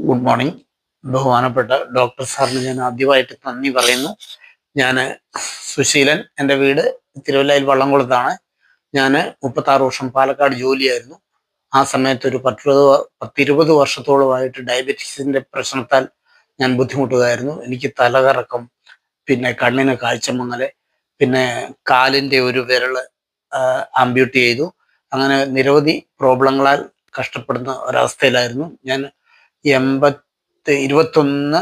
Good morning. ബഹുമാനപ്പെട്ട doctor സാറിന് ഞാൻ ആദ്യമായിട്ട് നന്ദി പറയുന്നു. ഞാൻ സുശീലൻ, എൻ്റെ വീട് തിരുവല്ലയിൽ വള്ളംകുളത്താണ്. ഞാൻ 36 വർഷം പാലക്കാട് ജോലിയായിരുന്നു. ആ സമയത്ത് ഒരു 10-20 വർഷത്തോളമായിട്ട് ഡയബറ്റീസിൻ്റെ പ്രശ്നത്താൽ ഞാൻ ബുദ്ധിമുട്ടുകയായിരുന്നു. എനിക്ക് തലകറക്കം, പിന്നെ കണ്ണിന് കാഴ്ച മങ്ങല്, പിന്നെ കാലിൻ്റെ ഒരു വിരല് ആംബ്യൂട്ട് ചെയ്തു. അങ്ങനെ നിരവധി പ്രോബ്ലങ്ങളാൽ കഷ്ടപ്പെടുന്ന ഒരവസ്ഥയിലായിരുന്നു ഞാൻ. 22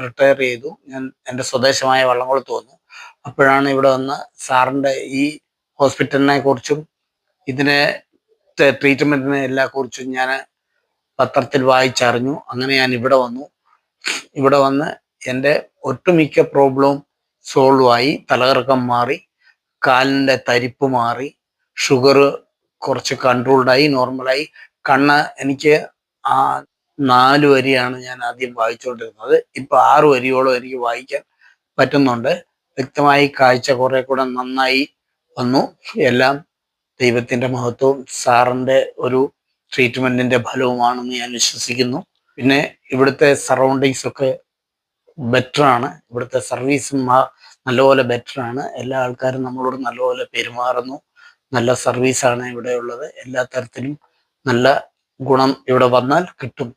റിട്ടയർ ചെയ്തു. ഞാൻ എൻ്റെ സ്വദേശമായ വള്ളംകുളത്ത് വന്നു. അപ്പോഴാണ് ഇവിടെ വന്ന് സാറിൻ്റെ ഈ ഹോസ്പിറ്റലിനെ കുറിച്ചും ഇതിനെ ട്രീറ്റ്മെൻറ്റിനെ എല്ലാ കുറിച്ചും ഞാൻ പത്രത്തിൽ വായിച്ചറിഞ്ഞു. അങ്ങനെ ഞാൻ ഇവിടെ വന്നു. ഇവിടെ വന്ന് എൻ്റെ ഒട്ടുമിക്ക പ്രോബ്ലവും സോൾവ് ആയി. തലകറക്കം മാറി, കാലിൻ്റെ തരിപ്പ് മാറി, ഷുഗർ കുറച്ച് കൺട്രോൾഡായി, നോർമലായി. കണ്ണ് എനിക്ക് 4 വരിയാണ് ഞാൻ ആദ്യം വായിച്ചുകൊണ്ടിരുന്നത്. ഇപ്പൊ 6 വരിയോളം എനിക്ക് വായിക്കാൻ പറ്റുന്നുണ്ട്. വ്യക്തമായി കാഴ്ച കുറെ കൂടെ നന്നായി വന്നു. എല്ലാം ദൈവത്തിന്റെ മഹത്വവും സാറിന്റെ ഒരു ട്രീറ്റ്മെന്റിന്റെ ഫലവുമാണെന്ന് ഞാൻ വിശ്വസിക്കുന്നു. പിന്നെ ഇവിടുത്തെ സറൗണ്ടിങ്സ് ഒക്കെ ബെറ്ററാണ്. ഇവിടുത്തെ സർവീസും നല്ലപോലെ ബെറ്ററാണ്. എല്ലാ ആൾക്കാരും നമ്മളോട് നല്ലപോലെ പെരുമാറുന്നു. നല്ല സർവീസാണ് ഇവിടെ ഉള്ളത്. എല്ലാ തരത്തിലും നല്ല ഗുണം ഇവിടെ വന്നാൽ കിട്ടും.